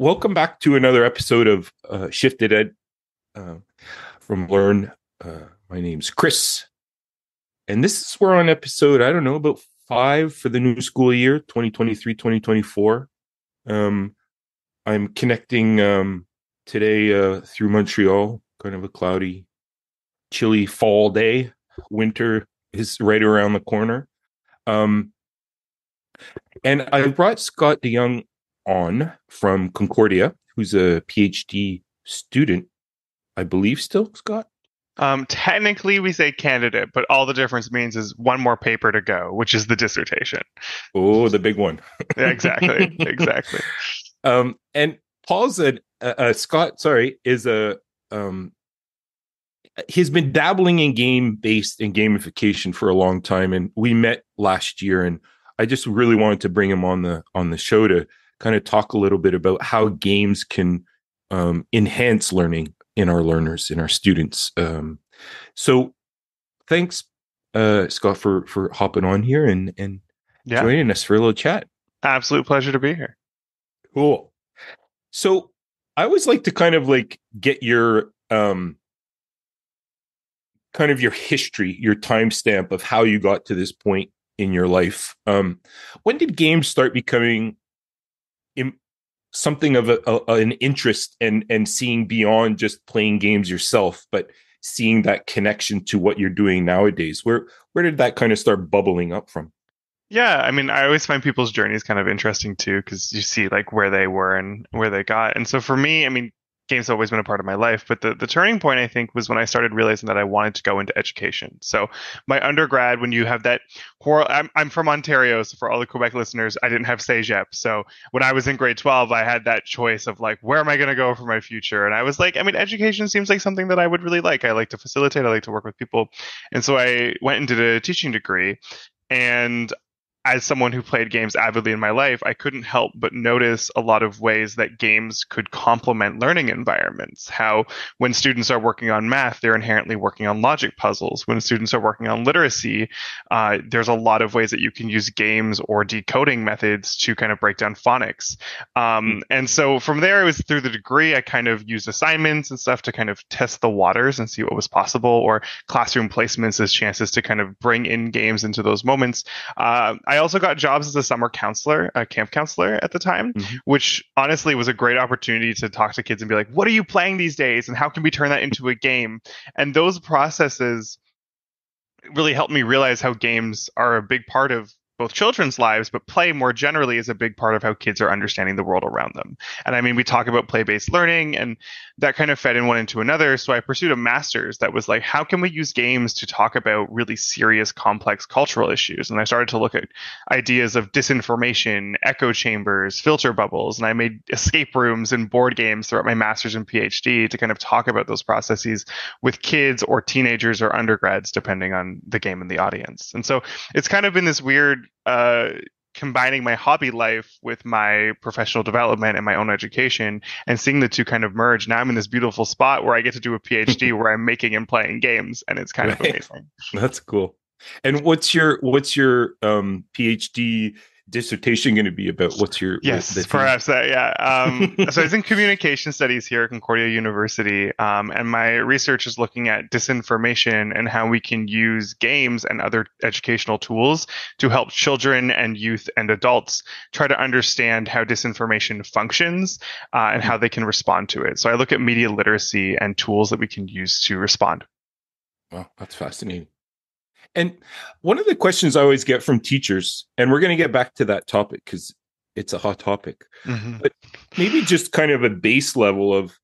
Welcome back to another episode of ShiftED from Learn. My name's Chris, and this is we're on episode, I don't know, about 5 for the new school year, 2023-2024. I'm connecting today through Montreal, kind of a cloudy, chilly fall day. Winter is right around the corner. And I brought Scott DeJong on from Concordia, who's a PhD student, I believe still, Scott? Technically, we say candidate, but all the difference means is one more paper to go, which is the dissertation. Oh, the big one. Yeah, exactly. And Paul's Scott, sorry, is he's been dabbling in game-based and gamification for a long time, and we met last year, and I just really wanted to bring him on the show to kind of talk a little bit about how games can enhance learning in our learners, in our students. So thanks, Scott, for hopping on here and joining us for a little chat. Absolute pleasure to be here. Cool. So I always like to kind of like get your kind of your history, your timestamp of how you got to this point in your life. When did games start becoming something of an interest and seeing beyond just playing games yourself, but seeing that connection to what you're doing nowadays? Where did that kind of start bubbling up from? Yeah, I mean, I always find people's journeys kind of interesting too, because you see like where they were and where they got. And so for me, I mean, games have always been a part of my life, but the turning point, I think, was when I started realizing that I wanted to go into education. So my undergrad, when you have that I'm from Ontario, so for all the Quebec listeners, I didn't have CEGEP. So when I was in grade 12, I had that choice of like, where am I going to go for my future? And I was like, I mean, education seems like something that I would really like. I like to facilitate, I like to work with people. And so I went and did a teaching degree. And as someone who played games avidly in my life, I couldn't help but notice a lot of ways that games could complement learning environments. How when students are working on math, they're inherently working on logic puzzles. When students are working on literacy, there's a lot of ways that you can use games or decoding methods to kind of break down phonics. And so from there, it was through the degree, I kind of used assignments and stuff to kind of test the waters and see what was possible, or classroom placements as chances to kind of bring in games into those moments. I also got jobs as a summer counselor, a camp counselor at the time, which honestly was a great opportunity to talk to kids and be like, what are you playing these days? And how can we turn that into a game? And those processes really helped me realize how games are a big part of both children's lives, but play more generally is a big part of how kids are understanding the world around them. And I mean, we talk about play-based learning, and that kind of fed in one into another. So I pursued a master's that was like, how can we use games to talk about really serious, complex cultural issues? And I started to look at ideas of disinformation, echo chambers, filter bubbles, and I made escape rooms and board games throughout my master's and PhD to kind of talk about those processes with kids or teenagers or undergrads, depending on the game and the audience. And so it's kind of been this weird combining my hobby life with my professional development and my own education, and seeing the two kind of merge. Now I'm in this beautiful spot where I get to do a PhD where I'm making and playing games, and it's kind of amazing. That's cool. And what's your PhD dissertation going to be about? What's your perhaps that so it's in communication studies here at Concordia University, and my research is looking at disinformation and how we can use games and other educational tools to help children and youth and adults try to understand how disinformation functions and how they can respond to it. So I look at media literacy and tools that we can use to respond. Wow, that's fascinating. And one of the questions I always get from teachers, and we're going to get back to that topic because it's a hot topic, but maybe just kind of a base level of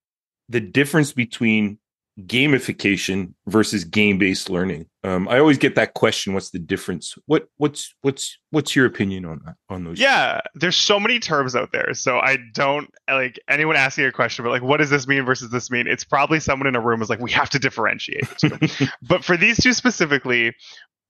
the difference between gamification versus game-based learning. I always get that question: what's the difference? What's your opinion on that? On those? Yeah, there's so many terms out there, so I don't like anyone asking a question, but like, what does this mean versus this mean? It's probably someone in a room is like, we have to differentiate. But for these two specifically,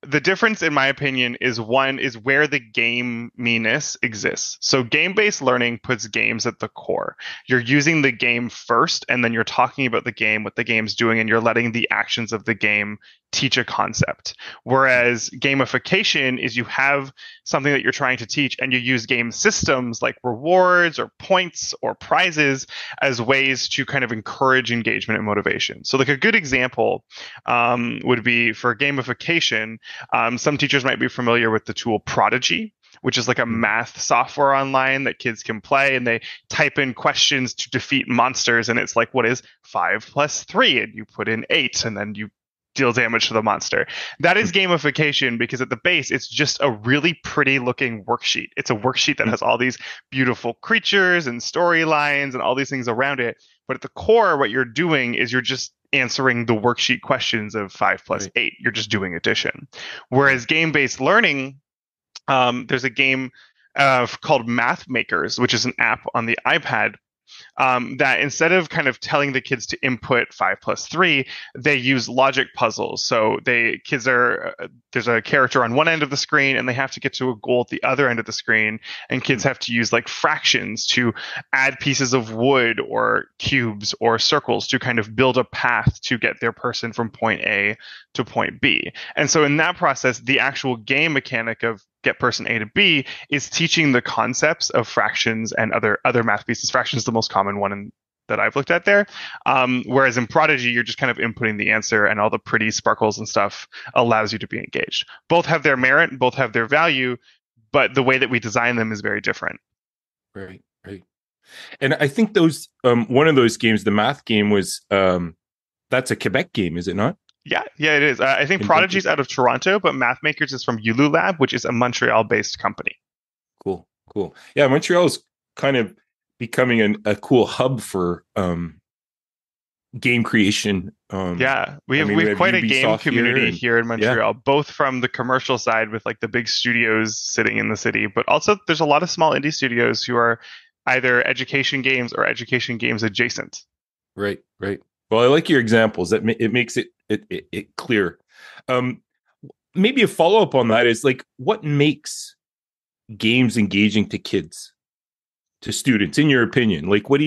The difference, in my opinion, is one is where the game-ness exists. So game-based learning puts games at the core. You're using the game first, and then you're talking about the game, what the game's doing, and you're letting the actions of the game teach a concept. Whereas gamification is you have something that you're trying to teach, and you use game systems like rewards or points or prizes as ways to kind of encourage engagement and motivation. So, like a good example would be for gamification. Some teachers might be familiar with the tool Prodigy, which is like a math software online that kids can play, and they type in questions to defeat monsters, and it's like, what is 5 + 3? And you put in 8, and then you deal damage to the monster. That is gamification because at the base, it's just a really pretty looking worksheet. It's a worksheet that has all these beautiful creatures and storylines and all these things around it. But at the core, what you're doing is you're just answering the worksheet questions of 5 + 8. You're just doing addition. Whereas game-based learning, there's a game called Math Makers, which is an app on the iPad that instead of kind of telling the kids to input 5 + 3, they use logic puzzles. So there's a character on one end of the screen and they have to get to a goal at the other end of the screen. And kids have to use like fractions to add pieces of wood or cubes or circles to kind of build a path to get their person from point A to point B. And so in that process, the actual game mechanic of get person A to B is teaching the concepts of fractions and other math pieces. Fractions is the most common one that I've looked at there. Whereas in Prodigy, you're just kind of inputting the answer, and all the pretty sparkles and stuff allows you to be engaged. Both have their merit, both have their value, but the way that we design them is very different. Right, right. And I think those one of those games, the math game, was that's a Quebec game, is it not? Yeah, it is. I think Prodigy's out of Toronto, but Math Makers is from Yulu Lab, which is a Montreal-based company. Cool. Yeah, Montreal is kind of becoming a cool hub for game creation. Yeah, we have quite a game community here in Montreal, both from the commercial side with like the big studios sitting in the city, but also there's a lot of small indie studios who are either education games or education games adjacent. Right. Well, I like your examples. That it makes it clear. Maybe a follow up on that is like, what makes games engaging to kids, to students, in your opinion? Like, what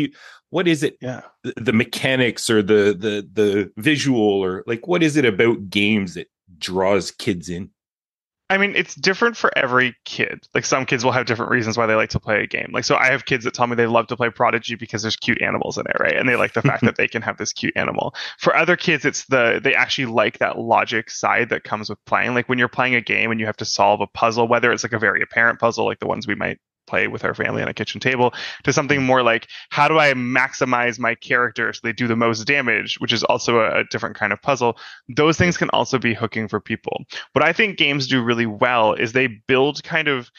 is it? Yeah. The mechanics or the visual, or like, what is it about games that draws kids in? I mean, it's different for every kid. Like some kids will have different reasons why they like to play a game. Like, so I have kids that tell me they love to play Prodigy because there's cute animals in it, right? And they like the fact that they can have this cute animal. For other kids, they actually like that logic side that comes with playing. Like when you're playing a game and you have to solve a puzzle, whether it's like a very apparent puzzle, like the ones we might play with our family on a kitchen table, to something more like, how do I maximize my character so they do the most damage, which is also a different kind of puzzle. Those things can also be hooking for people. What I think games do really well is they build kind of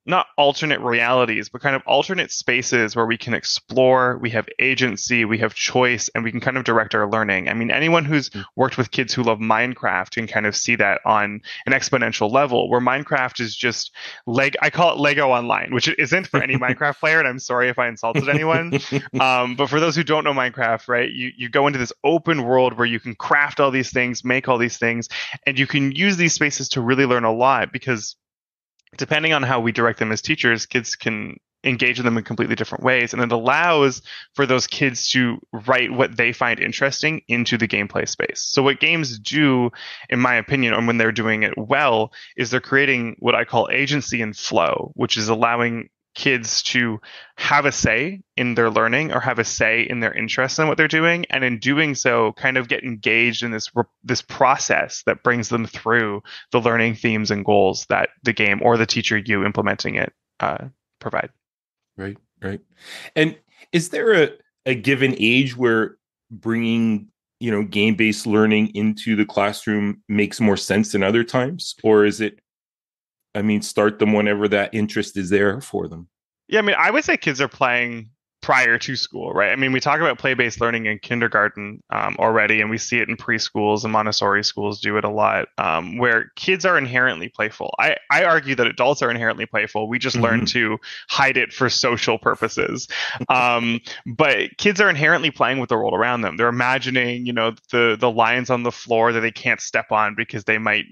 not alternate realities, but kind of alternate spaces where we can explore, we have agency, we have choice, and we can kind of direct our learning. I mean, anyone who's worked with kids who love Minecraft can kind of see that on an exponential level, where Minecraft is just I call it Lego Online, which it isn't for any Minecraft player, and I'm sorry if I insulted anyone. But for those who don't know Minecraft, right, you go into this open world where you can craft all these things, make all these things, and you can use these spaces to really learn a lot, because depending on how we direct them as teachers, kids can engage in them in completely different ways. And it allows for those kids to write what they find interesting into the gameplay space. So what games do, in my opinion, and when they're doing it well, is they're creating what I call agency and flow, which is allowing kids to have a say in their learning or have a say in their interest in what they're doing, and in doing so kind of get engaged in this process that brings them through the learning themes and goals that the game or the teacher you implementing it provide. Right. And is there a given age where bringing game-based learning into the classroom makes more sense than other times? Or is it, start them whenever that interest is there for them? Yeah, I would say kids are playing prior to school, right? I mean, we talk about play-based learning in kindergarten already, and we see it in preschools, and Montessori schools do it a lot, where kids are inherently playful. I argue that adults are inherently playful. We just learn to hide it for social purposes. But kids are inherently playing with the world around them. They're imagining, the lines on the floor that they can't step on because they might,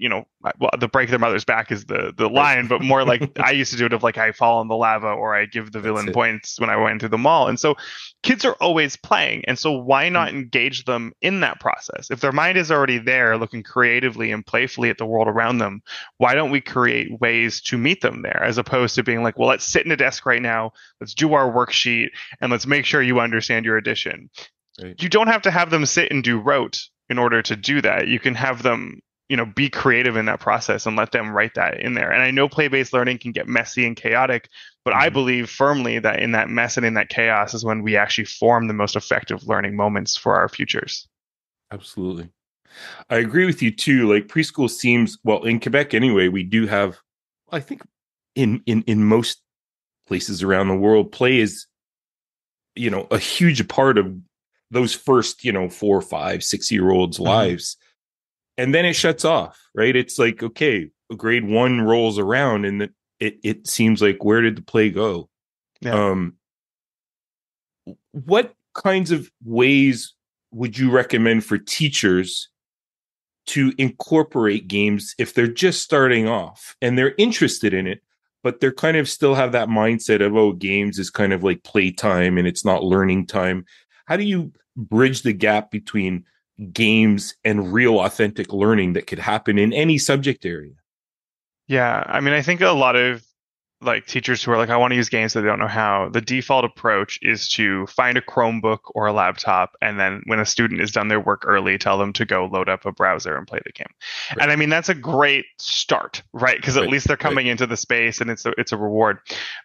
well, the break their mother's back is the Right. line, but more like I used to do it of like I fall in the lava or I give the That's villain it. points when I went through the mall. And so kids are always playing. And so why not engage them in that process? If their mind is already there looking creatively and playfully at the world around them, why don't we create ways to meet them there as opposed to being like, well, let's sit in a desk right now, let's do our worksheet, and let's make sure you understand your addition. Right. You don't have to have them sit and do rote in order to do that. You can have them, be creative in that process and let them write that in there. And I know play-based learning can get messy and chaotic, but I Mhm. believe firmly that in that mess and in that chaos is when we actually form the most effective learning moments for our futures. Absolutely. I agree with you too. Like preschool seems, well, in Quebec anyway, we do have, I think in most places around the world, play is, a huge part of those first, 4, 5, 6 year olds' Mm-hmm. lives. And then it shuts off, right? It's like, okay, grade one rolls around and it seems like, where did the play go? Yeah. Um, what kinds of ways would you recommend for teachers to incorporate games if they're just starting off and they're interested in it, but they're kind of still have that mindset of, oh, games is kind of like playtime and it's not learning time? How do you bridge the gap between games and real authentic learning that could happen in any subject area? Yeah. I mean, I think a lot of like teachers who are like, I want to use games that they don't know how, the default approach is to find a Chromebook or a laptop, and then when a student is done their work early, tell them to go load up a browser and play the game. Right, And I mean, that's a great start, right? Because at right, least they're right. coming into the space and it's a reward.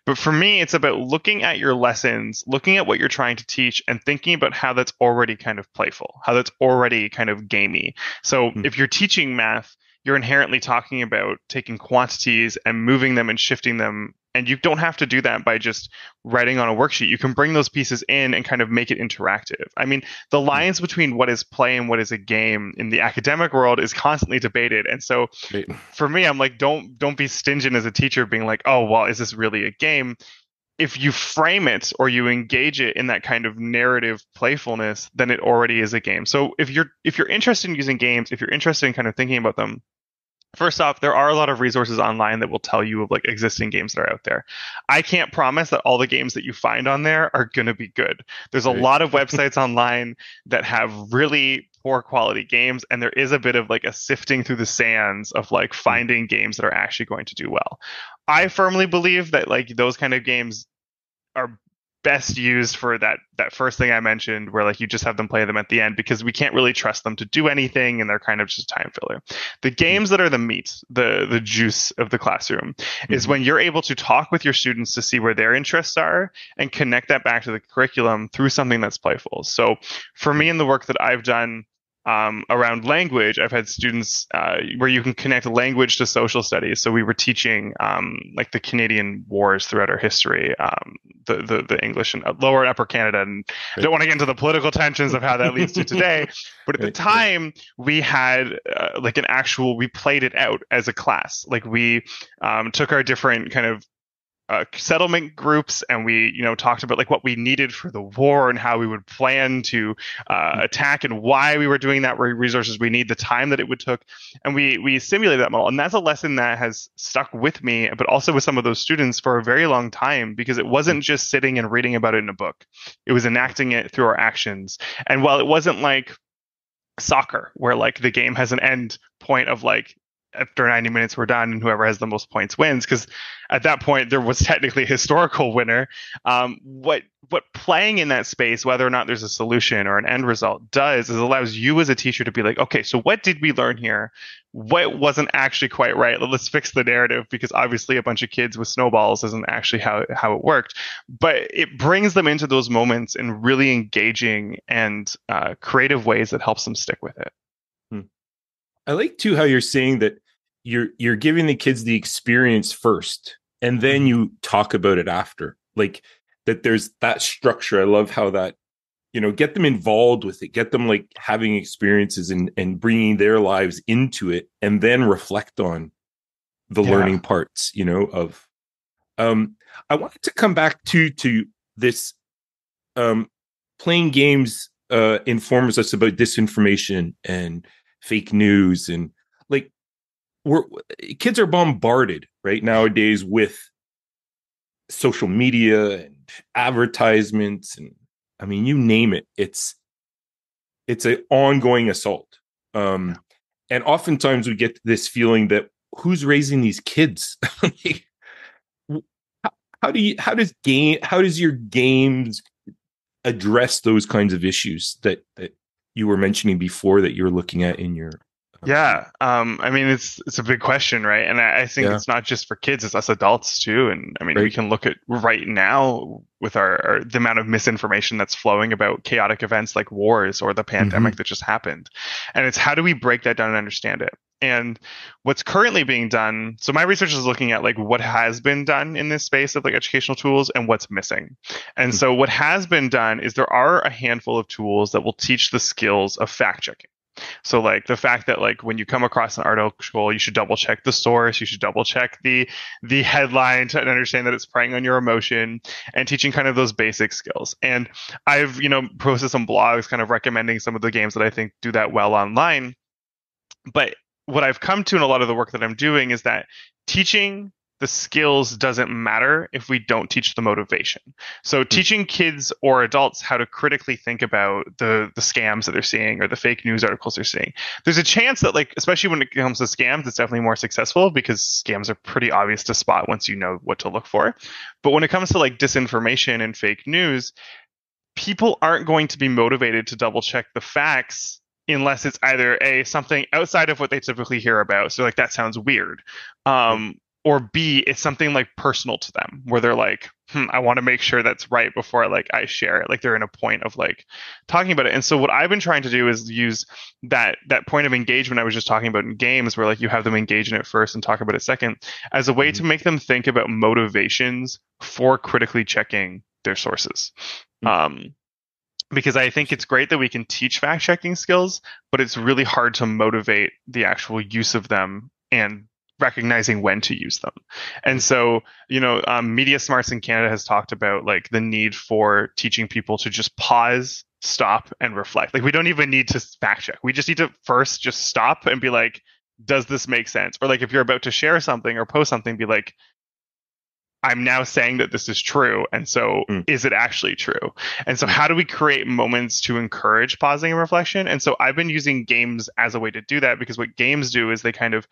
But for me, it's about looking at your lessons, looking at what you're trying to teach, and thinking about how that's already kind of playful, how that's already kind of gamey. So Mm, if you're teaching math, you're inherently talking about taking quantities and moving them and shifting them. And you don't have to do that by just writing on a worksheet. You can bring those pieces in and kind of make it interactive. I mean, the mm, lines between what is play and what is a game in the academic world is constantly debated. And so right. for me, I'm like, don't be stingent as a teacher being like, oh, well, is this really a game? If you frame it or you engage it in that kind of narrative playfulness, then it already is a game. So if you're interested in using games, if you're interested in kind of thinking about them, first off, there are a lot of resources online that will tell you of like existing games that are out there. I can't promise that all the games that you find on there are going to be good. There's a Right. lot of websites online that have really poor quality games, and there is a bit of like a sifting through the sands of like Mm, finding games that are actually going to do well. I firmly believe that like those kind of games are best used for that first thing I mentioned, where like you just have them play them at the end because we can't really trust them to do anything, and they're kind of just time filler. The mm, games that are the meat, the juice of the classroom, is mhm, when you're able to talk with your students to see where their interests are and connect that back to the curriculum through something that's playful. So for mm, me, in the work that I've done around language, I've had students where you can connect language to social studies. So we were teaching like the Canadian wars throughout our history, the English and Lower and Upper Canada. And I right. don't want to get into the political tensions of how that leads to today, but at the Right, right. time we had like we played it out as a class. Like we took our different kind of settlement groups, and we talked about like what we needed for the war and how we would plan to Mm, attack and why we were doing that, resources we need, the time that it would took, and we simulated that model. And that's a lesson that has stuck with me, but also with some of those students for a very long time, because it mm, wasn't just sitting and reading about it in a book, it was enacting it through our actions. And while it wasn't like soccer where like the game has an end point of like after 90 minutes we're done and whoever has the most points wins, because at that point there was technically a historical winner. What playing in that space, whether or not there's a solution or an end result, does is allows you as a teacher to be like, okay, so what did we learn here? What wasn't actually quite right? Let's fix the narrative, because obviously a bunch of kids with snowballs isn't actually how it worked. But it brings them into those moments in really engaging and creative ways that helps them stick with it. mm. I like too how you're saying that you're giving the kids the experience first and then Mhm. you talk about it after. Like that there's that structure. I love how that, get them involved with it, get them like having experiences and bringing their lives into it and then reflect on the Yeah. learning parts, of um I wanted to come back to this um playing games informs us about disinformation and fake news and like we're kids are bombarded right nowadays with social media and advertisements, and I mean, you name it. It's an ongoing assault. Yeah. And oftentimes we get this feeling that who's raising these kids? How does your games address those kinds of issues that you were mentioning before that you're looking at in your Yeah, I mean it's a big question, right? And I think yeah, it's not just for kids; it's us adults too. And I mean, we right. can look at right now with our the amount of misinformation that's flowing about chaotic events like wars or the Mm-hmm. pandemic that just happened. And it's how do we break that down and understand it? And what's currently being done, so my research is looking at like what has been done in this space of like educational tools and what's missing. And so what has been done is there are a handful of tools that will teach the skills of fact checking. So like the fact that like when you come across an article, you should double check the source, you should double check the headline to understand that it's preying on your emotion, and teaching kind of those basic skills. And I've, posted some blogs kind of recommending some of the games that I think do that well online. But what I've come to in a lot of the work that I'm doing is that teaching the skills doesn't matter if we don't teach the motivation. So teaching kids or adults how to critically think about the scams that they're seeing or the fake news articles they're seeing. There's a chance that like, especially when it comes to scams, it's definitely more successful because scams are pretty obvious to spot once you know what to look for. But when it comes to like disinformation and fake news, people aren't going to be motivated to double check the facts unless it's either a something outside of what they typically hear about. So like that sounds weird. Right. Or B, it's something like personal to them where they're like, I want to make sure that's right before I share it. Like they're in a point of like talking about it. And so what I've been trying to do is use that point of engagement I was just talking about in games where like you have them engage in it first and talk about it second as a way Mm-hmm. to make them think about motivations for critically checking their sources. Um, because I think it's great that we can teach fact checking skills, but it's really hard to motivate the actual use of them and recognizing when to use them. And Right. so, Media Smarts in Canada has talked about like the need for teaching people to just pause, stop, and reflect. Like we don't even need to fact check. We just need to first just stop and be like, does this make sense? Or like if you're about to share something or post something, be like, I'm now saying that this is true. And so Mm. is it actually true? And so Mm. how do we create moments to encourage pausing and reflection? And so I've been using games as a way to do that because what games do is they kind of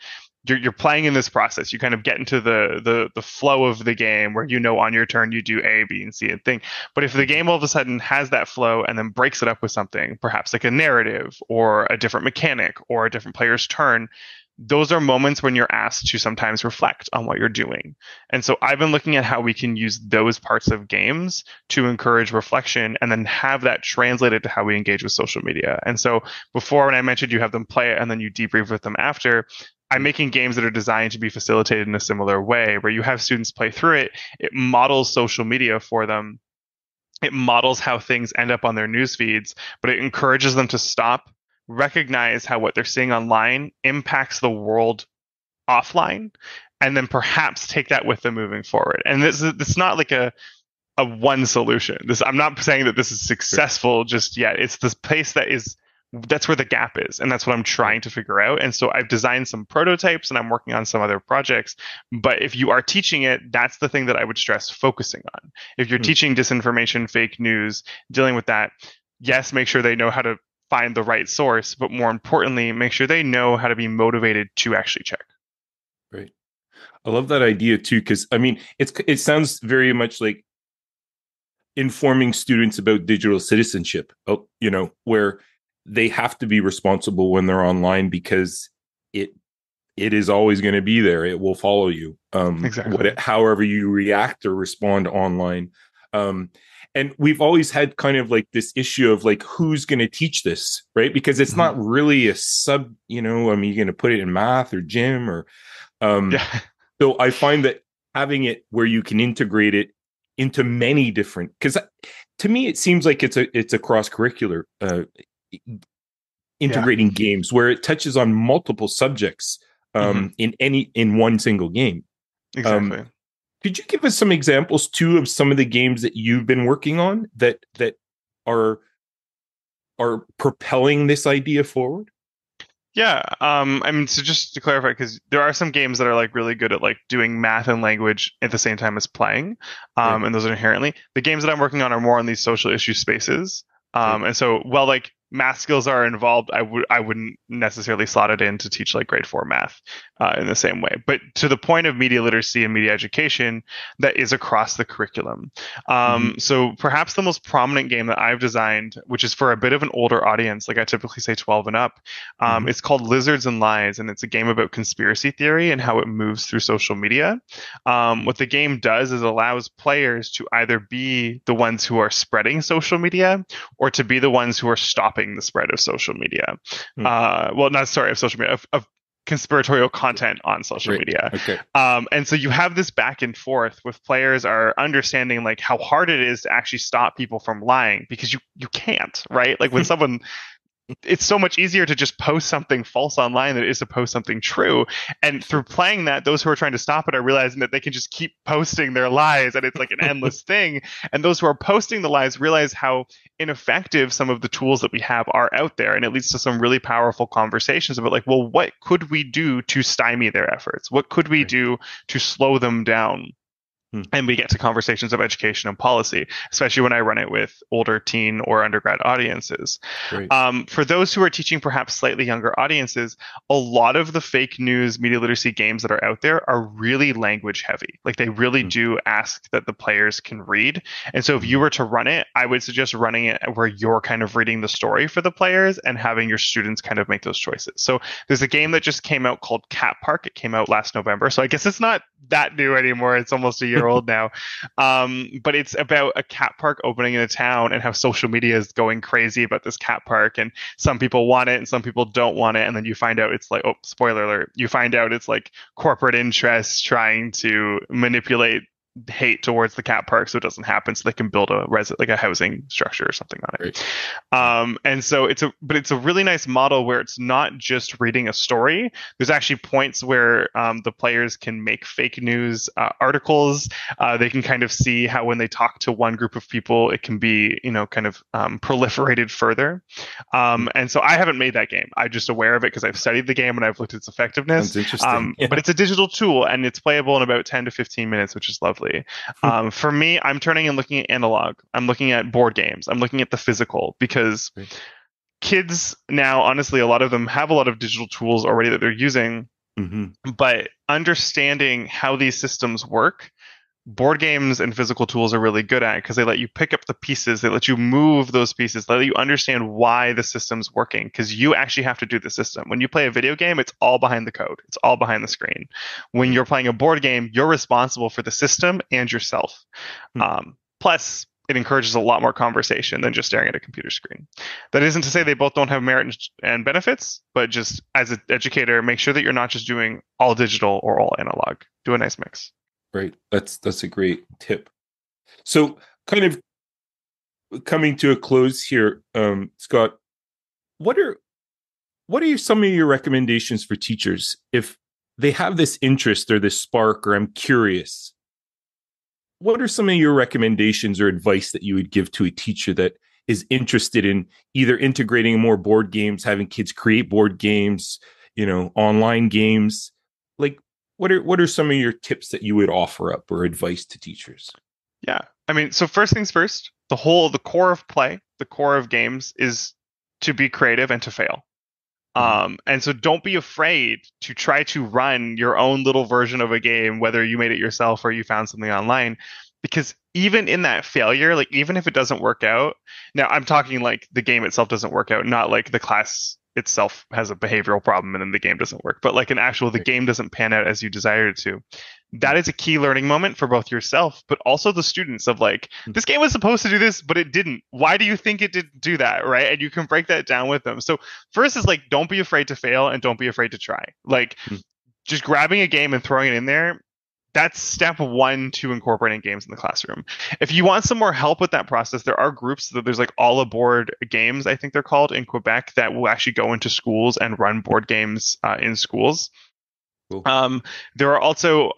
you're playing in this process. You kind of get into the flow of the game where on your turn you do A, B, and C and thing. But if the game all of a sudden has that flow and then breaks it up with something, perhaps like a narrative or a different mechanic or a different player's turn, those are moments when you're asked to sometimes reflect on what you're doing. And so I've been looking at how we can use those parts of games to encourage reflection and then have that translated to how we engage with social media. And so before, when I mentioned you have them play it and then you debrief with them after, I'm making games that are designed to be facilitated in a similar way where you have students play through it. It models social media for them. It models how things end up on their news feeds, but it encourages them to stop, recognize how what they're seeing online impacts the world offline, and then perhaps take that with them moving forward. And this is not like a one solution. I'm not saying that this is successful just yet. It's this place that's where the gap is, and that's what I'm Yeah. trying to figure out. And so I've designed some prototypes and I'm working on some other projects. But if you are teaching it, that's the thing that I would stress focusing on. If you're Mm. teaching disinformation, fake news, dealing with that, yes, make sure they know how to find the right source, but more importantly, make sure they know how to be motivated to actually check. Right. I love that idea too, because I mean, it sounds very much like informing students about digital citizenship. Where they have to be responsible when they're online because it it is always going to be there. It will follow you. Exactly. However you react or respond online. Um, and we've always had kind of like this issue of like, who's going to teach this, right? Because it's Hmm. not really a sub, I mean, you're going to put it in math or gym or, um, Yeah. so I find that having it where you can integrate it into many different, because to me, it seems like it's a cross curricular, Yeah. integrating games where it touches on multiple subjects Hmm. in one single game. Um, Exactly. could you give us some examples too of some of the games that you've been working on that are are propelling this idea forward? Yeah, I mean, so just to clarify, because there are some games that are like really good at like doing math and language at the same time as playing, Right. and those are inherently the games that I'm working on are more on these social issue spaces, Right. and so while like math skills are involved, I wouldn't necessarily slot it in to teach like grade four math in the same way. But to the point of media literacy and media education, that is across the curriculum. Hmm. So perhaps the most prominent game that I've designed, which is for a bit of an older audience, like I typically say 12 and up. Hmm. It's called Lizards and Lies, and it's a game about conspiracy theory and how it moves through social media. What the game does is allows players to either be the ones who are spreading social media or to be the ones who are stopping the spread of social media. Hmm. Well, not sorry, of social media, of conspiratorial Okay. content on social Right. media. Okay. And so you have this back and forth with players are understanding like how hard it is to actually stop people from lying because you can't, right? Like when someone it's so much easier to just post something false online than it is to post something true. And through playing that, those who are trying to stop it are realizing that they can just keep posting their lies and it's like an endless thing. And those who are posting the lies realize how ineffective some of the tools that we have are out there. And it leads to some really powerful conversations about like, well, what could we do to stymie their efforts? What could we Right. do to slow them down? Hmm. And we get to conversations of education and policy, especially when I run it with older teen or undergrad audiences. Right. For those who are teaching perhaps slightly younger audiences, a lot of the fake news media literacy games that are out there are really language heavy. Like they really Hmm. do ask that the players can read. And so if you Hmm. were to run it, I would suggest running it where you're kind of reading the story for the players and having your students kind of make those choices. So there's a game that just came out called Cat Park. It came out last November. So I guess it's not that new anymore. It's almost a year old now. But it's about a cat park opening in a town and how social media is going crazy about this cat park. And some people want it and some people don't want it. And then you find out it's like, oh, spoiler alert, you find out it's like corporate interests trying to manipulate hate towards the cat park so it doesn't happen so they can build like a housing structure or something on it. Right. Right. And so it's a really nice model where it's not just reading a story. There's actually points where the players can make fake news articles. They can kind of see how when they talk to one group of people, it can be, kind of proliferated further. Hmm. And so I haven't made that game. I'm just aware of it because I've studied the game and I've looked at its effectiveness. Sounds interesting. But Yeah. it's a digital tool and it's playable in about 10 to 15 minutes, which is lovely. For me, I'm turning and looking at analog. I'm looking at board games. I'm looking at the physical because Right. kids now, honestly, a lot of them have a lot of digital tools already that they're using, Hmm. but understanding how these systems work, board games and physical tools are really good at because they let you pick up the pieces, they let you move those pieces, they let you understand why the system's working because you actually have to do the system. When you play a video game, it's all behind the code, it's all behind the screen. When Right. you're playing a board game, you're responsible for the system and yourself. Hmm. Plus, it encourages a lot more conversation than just staring at a computer screen. That isn't to say they both don't have merit and benefits, but just as an educator, make sure that you're not just doing all digital or all analog. Do a nice mix. Right. That's a great tip. So, kind of coming to a close here, Scott, what are some of your recommendations for teachers if they have this interest or this spark or I'm curious? What are some of your recommendations or advice that you would give to a teacher that is interested in either integrating more board games, having kids create board games, online games? Like, what are some of your tips that you would offer up or advice to teachers? Yeah. I mean, so first things first, the core of play, the core of games is to be creative and to fail. Mhm. And so don't be afraid to try to run your own little version of a game, whether you made it yourself or you found something online. Because even in that failure, like even if it doesn't work out, now I'm talking like the game itself doesn't work out, not like the class itself has a behavioral problem and then the game doesn't work, but like an actual, the Right. game doesn't pan out as you desired it to. Mm. That is a key learning moment for both yourself, but also the students of like, Mm. this game was supposed to do this, but it didn't. Why do you think it didn't do that? Right. And you can break that down with them. So first is like, don't be afraid to fail and don't be afraid to try. Like Mm. just grabbing a game and throwing it in there. That's step one to incorporating games in the classroom. If you want some more help with that process, there are groups that there's like all aboard games, I think they're called in Quebec, that will actually go into schools and run board games in schools. Cool. There are also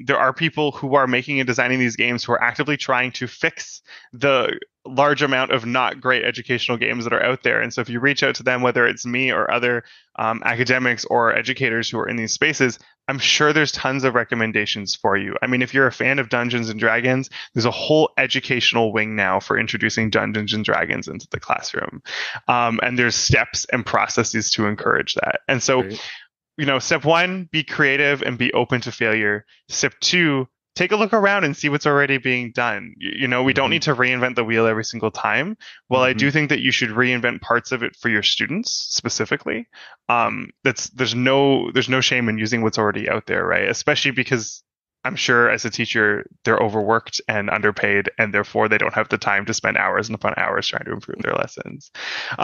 there are people who are making and designing these games who are actively trying to fix the large amount of not great educational games that are out there. And so if you reach out to them, whether it's me or other academics or educators who are in these spaces, I'm sure there's tons of recommendations for you. I mean, if you're a fan of Dungeons and Dragons, there's a whole educational wing now for introducing Dungeons and Dragons into the classroom. And there's steps and processes to encourage that. And so, Right. step one, be creative and be open to failure. Step two, take a look around and see what's already being done. We don't need to reinvent the wheel every single time. Well, I do think that you should reinvent parts of it for your students specifically. There's no shame in using what's already out there, right? Especially because I'm sure as a teacher, they're overworked and underpaid, and therefore they don't have the time to spend hours and upon hours trying to improve their lessons.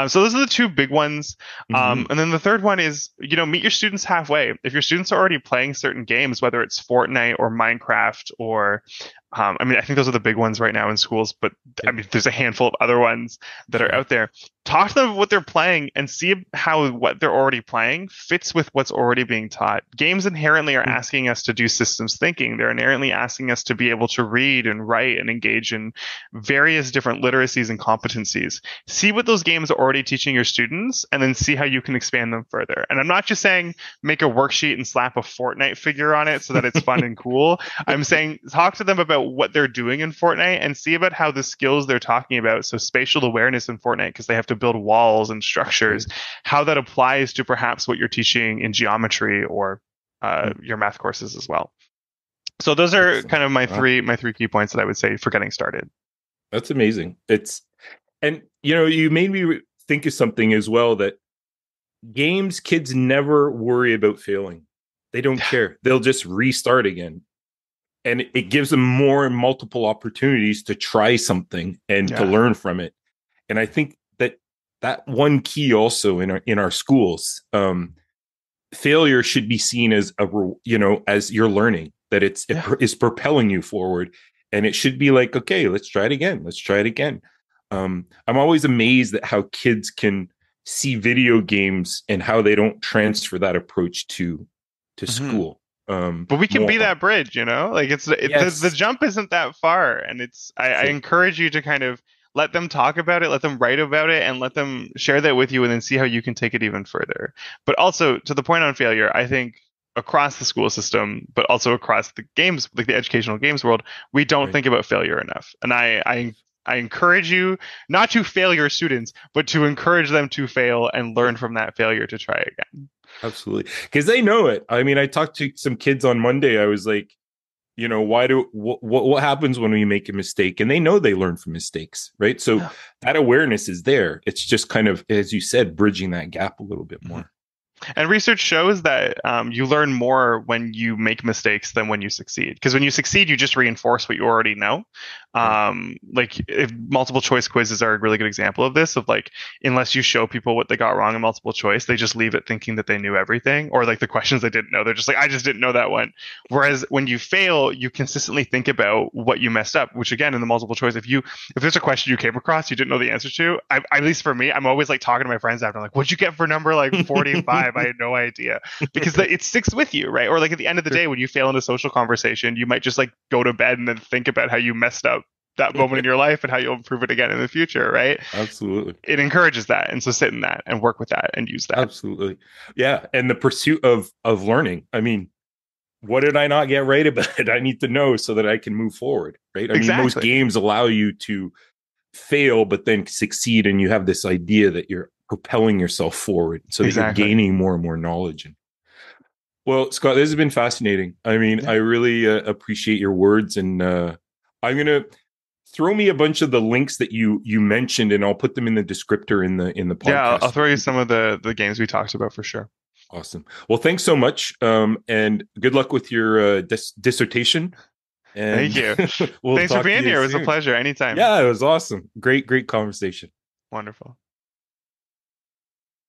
So those are the two big ones. And then the third one is, meet your students halfway. If your students are already playing certain games, whether it's Fortnite or Minecraft or I think those are the big ones right now in schools, but there's a handful of other ones that are out there. Talk to them about what they're playing and see how what they're already playing fits with what's already being taught. Games inherently are asking us to do systems thinking. They're inherently asking us to be able to read and write and engage in various different literacies and competencies. See what those games are already teaching your students and then see how you can expand them further. And I'm not just saying make a worksheet and slap a Fortnite figure on it so that it's fun and cool. I'm saying talk to them about what they're doing in Fortnite and see about how the skills they're talking about, so spatial awareness in Fortnite, because they have to build walls and structures, how that applies to perhaps what you're teaching in geometry or your math courses as well. So those are kind of my three key points that I would say for getting started. That's amazing. You made me think of something as well, that kids never worry about failing. They don't care. They'll just restart again. And it gives them more and multiple opportunities to try something and to learn from it. And I think that one key also in our schools, failure should be seen as as you're learning, that it is propelling you forward. And it should be like, okay, let's try it again. Let's try it again. I'm always amazed at how kids can see video games and how they don't transfer that approach to school. But we can be that bridge, like the jump isn't that far. And I encourage you to kind of let them talk about it, let them write about it, and let them share that with you, and then see how you can take it even further. But also, to the point on failure, I think across the school system, but also across the games, like the educational games world, we don't think about failure enough. And I encourage you not to fail your students, but to encourage them to fail and learn from that failure to try again. Absolutely. Because they know it. I mean, I talked to some kids on Monday. I was like, what happens when we make a mistake? And they know they learn from mistakes, right? So that awareness is there. It's just kind of, as you said, bridging that gap a little bit more. And research shows that you learn more when you make mistakes than when you succeed. Because when you succeed, you just reinforce what you already know. If multiple choice quizzes are a really good example of this, of like, unless you show people what they got wrong in multiple choice, they just leave it thinking that they knew everything, or like the questions they didn't know. They're just like, I just didn't know that one. Whereas when you fail, you consistently think about what you messed up, which again, in the multiple choice, if there's a question you came across, you didn't know the answer to, at least for me, I'm always like talking to my friends after, like, what'd you get for number like 45? I had no idea, because it sticks with you, right? Or like at the end of the day, when you fail in a social conversation, you might just like go to bed and then think about how you messed up that moment in your life and how you'll improve it again in the future, right? Absolutely. It encourages that. And so sit in that and work with that and use that. Absolutely. Yeah. And the pursuit of learning. I mean, what did I not get right about it? I need to know so that I can move forward, right? I mean, most games allow you to fail, but then succeed. And you have this idea that you're propelling yourself forward so that you're gaining more and more knowledge. Well, Scott, this has been fascinating. I mean, I really appreciate your words, and I'm going to throw me a bunch of the links that you mentioned, and I'll put them in the descriptor in the podcast. Yeah, I'll throw you some of the games we talked about for sure. Awesome. Well, thanks so much, and good luck with your dissertation. And thank you. Thanks for being here. It was a pleasure. Anytime. Yeah, it was awesome. Great conversation. Wonderful.